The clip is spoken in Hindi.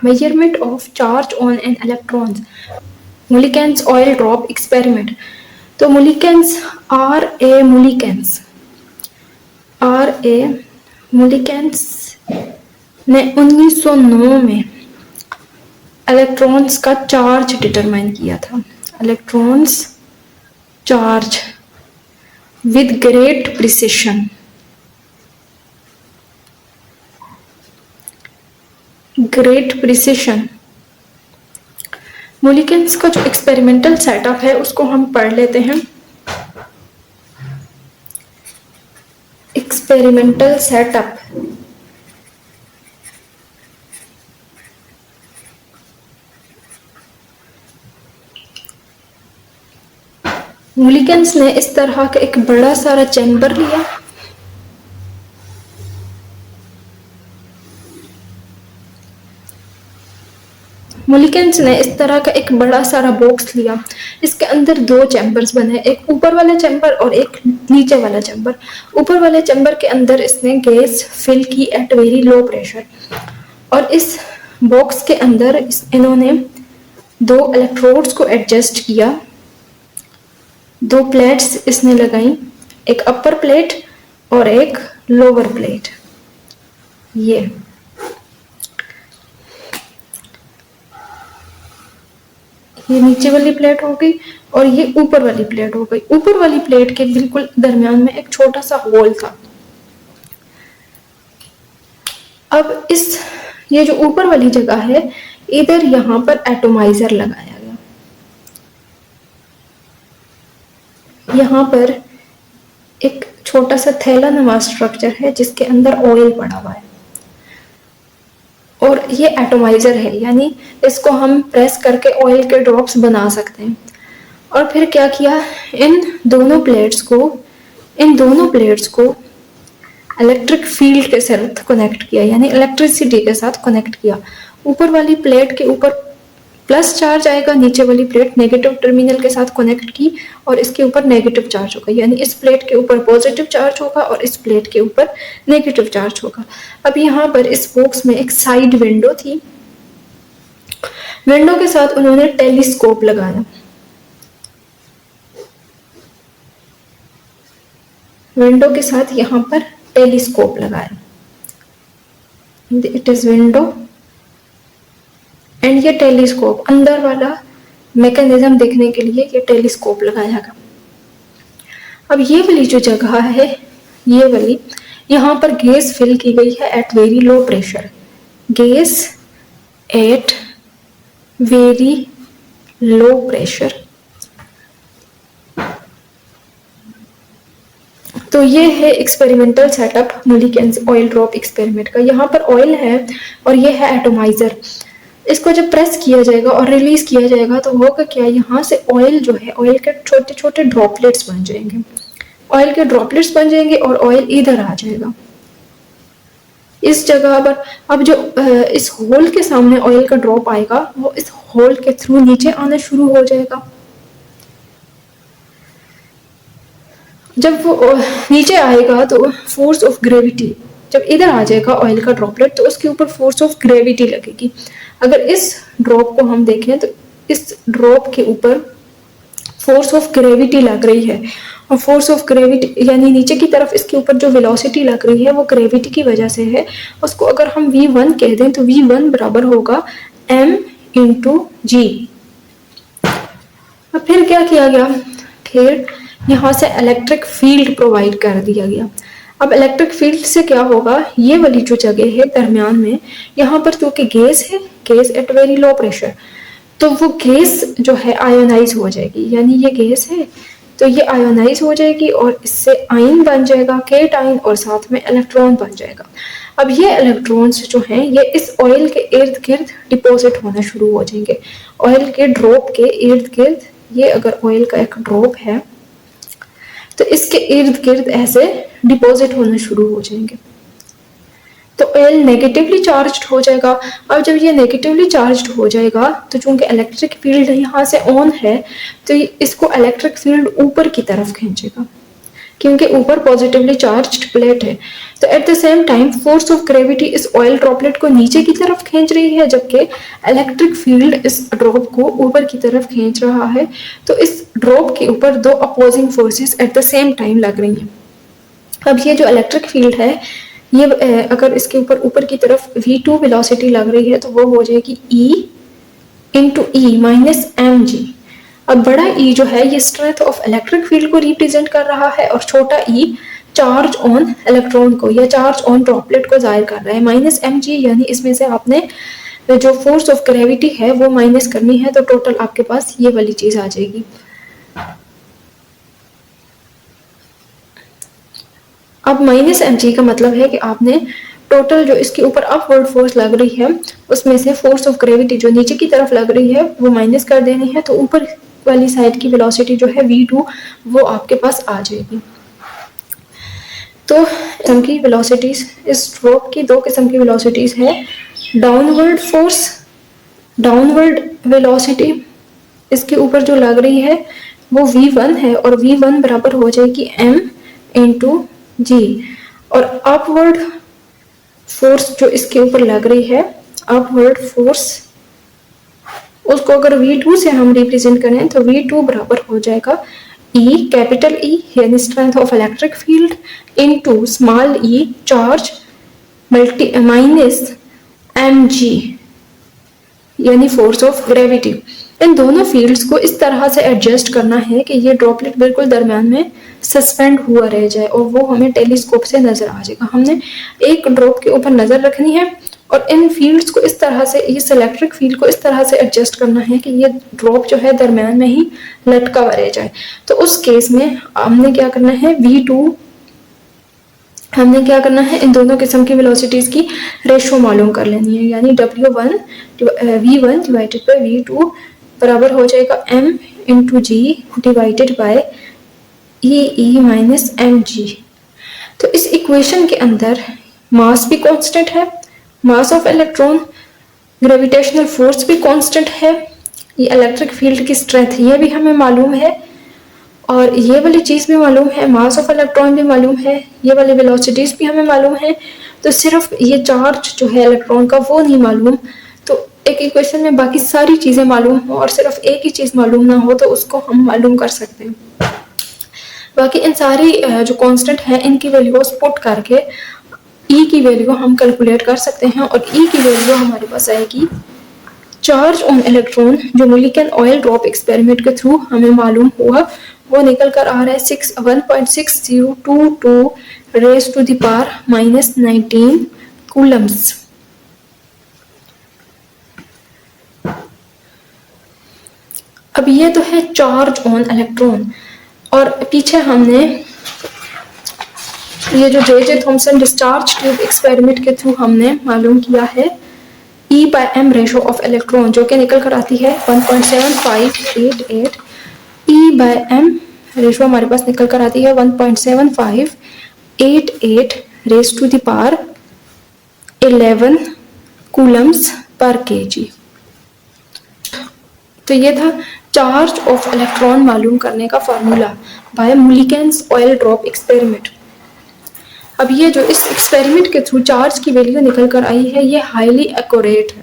measurement of charge on an electrons. Mulliken's oil drop experiment. तो Mulliken's Mulliken's ने 1909 में इलेक्ट्रॉन्स का चार्ज डिटरमाइन किया था. Electrons charge with great precision. Millikan's का जो एक्सपेरिमेंटल सेटअप है उसको हम पढ़ लेते हैं. Experimental setup. मुलिकेंस ने इस तरह का एक बड़ा सारा चैम्बर लिया. मुलिकेंस ने इस तरह का एक बड़ा सारा बॉक्स लिया. इसके अंदर दो चैम्बर्स बने, एक ऊपर वाला चैम्बर और एक नीचे वाला चैम्बर. ऊपर वाले चैम्बर के अंदर इसने गैस फिल की एट वेरी लो प्रेशर, और इस बॉक्स के अंदर इन्होंने दो इलेक्ट्रोड्स को एडजस्ट किया. दो प्लेट्स इसने लगाई, एक अपर प्लेट और एक लोअर प्लेट. ये नीचे वाली प्लेट हो गई और ये ऊपर वाली प्लेट हो गई. ऊपर वाली प्लेट के बिल्कुल दरमियान में एक छोटा सा होल था. अब ये जो ऊपर वाली जगह है, इधर यहाँ पर एटोमाइजर लगाया गया. यहाँ पर एक छोटा सा थैला नुमा स्ट्रक्चर है जिसके अंदर ऑयल पड़ा हुआ है, और ये एटोमाइजर है, यानी इसको हम प्रेस करके ऑयल के ड्रॉप्स बना सकते हैं. और फिर क्या किया, इन दोनों प्लेट्स को इलेक्ट्रिक फील्ड के साथ कनेक्ट किया, यानी इलेक्ट्रिसिटी के साथ कनेक्ट किया. ऊपर वाली प्लेट के ऊपर प्लस चार्ज आएगा, नीचे वाली प्लेट नेगेटिव टर्मिनल के साथ कनेक्ट की और इसके ऊपर नेगेटिव चार्ज होगा, यानी इस प्लेट के ऊपर पॉजिटिव चार्ज होगा और इस प्लेट के ऊपर नेगेटिव चार्ज होगा. अब यहाँ पर इस बॉक्स में एक साइड विंडो थी. विंडो के साथ उन्होंने टेलीस्कोप लगाया. विंडो के साथ यहाँ पर टेलीस्कोप लगाया. इट इज विंडो एंड ये टेलीस्कोप, अंदर वाला मैकेनिज्म देखने के लिए ये टेलीस्कोप लगाया गया. अब ये वाली जो जगह है, ये वाली, यहाँ पर गैस फिल की गई है at very low pressure. Gas at very low pressure. तो ये है experimental setup Millikan's oil drop experiment का. यहाँ पर ऑयल है और ये है एटोमाइजर. इसको जब प्रेस किया जाएगा और रिलीज किया जाएगा तो होगा क्या, यहाँ से ऑयल जो है, ऑयल के छोटे छोटे ड्रॉपलेट्स बन जाएंगे. ऑयल के ड्रॉपलेट्स बन जाएंगे और ऑयल इधर आ जाएगा इस जगह पर. अब जो इस होल के सामने ऑयल का ड्रॉप आएगा, वो इस होल के थ्रू नीचे आना शुरू हो जाएगा. जब वो नीचे आएगा तो फोर्स ऑफ ग्रेविटी, जब इधर आ जाएगा ऑयल का ड्रॉपलेट तो उसके ऊपर फोर्स ऑफ ग्रेविटी लगेगी. अगर इस ड्रॉप को हम देखें तो इस ड्रॉप के ऊपर फोर्स ऑफ ग्रेविटी लग रही है, और फोर्स ऑफ ग्रेविटी यानी नीचे की तरफ इसके ऊपर जो वेलोसिटी लग रही है वो ग्रेविटी की वजह से है. उसको अगर हम V1 कह दें तो V1 बराबर होगा m × g. अब फिर क्या किया गया, फिर यहाँ से इलेक्ट्रिक फील्ड प्रोवाइड कर दिया गया. अब इलेक्ट्रिक फील्ड से क्या होगा, ये वाली जो जगह है दरमियान में, यहाँ पर क्योंकि गैस है, gas at very low pressure, तो वो गैस जो है आयोनाइज हो जाएगी. यानी ये गैस है तो ये आयोनाइज हो जाएगी और इससे आयन बन जाएगा, केट आयन, और साथ में इलेक्ट्रॉन बन जाएगा. अब ये इलेक्ट्रॉन्स जो हैं ये इस ऑयल के इर्द गिर्द डिपॉजिट होना शुरू हो जाएंगे. ऑयल के ड्रॉप के इर्द गिर्द, ये अगर ऑयल का एक ड्रॉप है तो इसके इर्द गिर्द ऐसे डिपॉजिट होना शुरू हो जाएंगे. तो ऑयल नेगेटिवली चार्ज्ड हो जाएगा. अब जब ये नेगेटिवली चार्ज्ड हो जाएगा तो चूंकि इलेक्ट्रिक फील्ड यहाँ से ऑन है तो इसको इलेक्ट्रिक फील्ड ऊपर की तरफ खींचेगा. क्योंकि ऊपर पॉजिटिवली चार्ज्ड प्लेट है। तो at the same time force of gravity इस ऑयल ड्रॉपलेट को नीचे की तरफ खींच रही है, जबकि इलेक्ट्रिक फील्ड इस ड्रॉप को ऊपर की तरफ खींच रहा है। तो इस ड्रॉप के ऊपर दो opposing forces at the same time लग रही हैं। अब ये जो इलेक्ट्रिक फील्ड है, ये अगर इसके ऊपर की तरफ v2 वेलोसिटी लग रही है तो वो हो जाएगी E इंटू ई माइनस एम जी। अब बड़ा E जो है ये स्ट्रेंथ ऑफ इलेक्ट्रिक फील्ड को रिप्रेजेंट कर रहा है और छोटा E चार्ज ऑन इलेक्ट्रॉन को या चार्ज ऑन ड्रॉपलेट को जाहिर कर रहा है। माइनस एम जी यानी इसमें से आपने जो फोर्स ऑफ ग्रेविटी है वो माइनस करनी है, तो टोटल आपके पास ये वाली चीज आ जाएगी। अब माइनस एम जी का मतलब है कि आपने टोटल जो इसके ऊपर अपवर्ड फोर्स लग रही है उसमें से फोर्स ऑफ ग्रेविटी जो नीचे की तरफ लग रही है वो माइनस कर देनी है, तो ऊपर वाली साइड की वेलोसिटी जो है v2 वो आपके पास आ जाएगी। तो किस्म की वेलोसिटीज, इस ड्रॉप की दो किस्म की वेलोसिटीज है। डाउनवर्ड फोर्स, डाउनवर्ड वेलोसिटी इसके ऊपर जो लग रही है वो v1 है और v1 बराबर हो जाएगी m इंटू जी। और अपवर्ड फोर्स जो इसके ऊपर लग रही है, अपवर्ड फोर्स, उसको अगर v2 से हम रिप्रेजेंट करें तो v2 बराबर हो जाएगा E कैपिटल E यानी strength of electric field into small e charge multi minus mg यानी फोर्स ऑफ ग्रेविटी। इन दोनों फील्ड्स को इस तरह से एडजस्ट करना है कि ये ड्रॉपलेट बिल्कुल दरम्यान में सस्पेंड हुआ रह जाए और वो हमें टेलीस्कोप से नजर आ जाएगा। हमने एक ड्रॉप के ऊपर नजर रखनी है और इन फील्ड्स को इस तरह से, इस इलेक्ट्रिक फील्ड को इस तरह से एडजस्ट करना है कि ये ड्रॉप जो है दरम्यान में ही लटका हुआ रह जाए। तो उस केस में हमने क्या करना है, हमने क्या करना है, इन दोनों किस्म की वेलोसिटीज की रेशो मालूम कर लेनी है, यानी v1 डिवाइडेड बाय v2 बराबर हो जाएगा m into g divided by e minus m g. तो इस इक्वेशन के अंदर मास भी कांस्टेंट है, mass of electron, gravitational force भी कांस्टेंट है, ये इलेक्ट्रिक फील्ड की स्ट्रेंथ ये भी हमें मालूम है और ये वाली चीज़ भी मालूम है, मास ऑफ इलेक्ट्रॉन भी मालूम है, ये वाली वेलोसिटीज भी हमें मालूम है। तो सिर्फ ये चार्ज जो है इलेक्ट्रॉन का वो नहीं मालूम। तो एक इक्वेशन में बाकी सारी चीज़ें मालूम हो और सिर्फ एक ही चीज़ मालूम ना हो तो उसको हम मालूम कर सकते हैं। बाकी इन सारी जो कांस्टेंट है इनकी वैल्यूज पुट करके E की वैल्यू हम कैलकुलेट कर सकते हैं और E की वैल्यू हमारे पास आएगी चार्ज ऑन इलेक्ट्रॉन जो मोलिकन ऑयल ड्रॉप एक्सपेरिमेंट के थ्रू हमें मालूम हुआ, वो निकल कर आ रहा है 1.6022 raise to the power -19 coulombs. अब ये तो है चार्ज ऑन इलेक्ट्रॉन और पीछे हमने ये जो J Thomson discharge tube experiment के थ्रू हमने मालूम किया है E/m रेशो ऑफ इलेक्ट्रॉन जो कि निकल कर आती है 1.7588। E/m रेशो हमारे पास निकल कर आती है 1.7588 raise to the power 11 coulombs per kg. तो ये था चार्ज ऑफ इलेक्ट्रॉन मालूम करने का formula by Millikan's oil drop experiment. अब ये जो इस एक्सपेरिमेंट के थ्रू चार्ज की वैल्यू निकल कर आई है ये हाईली एक्यूरेट है।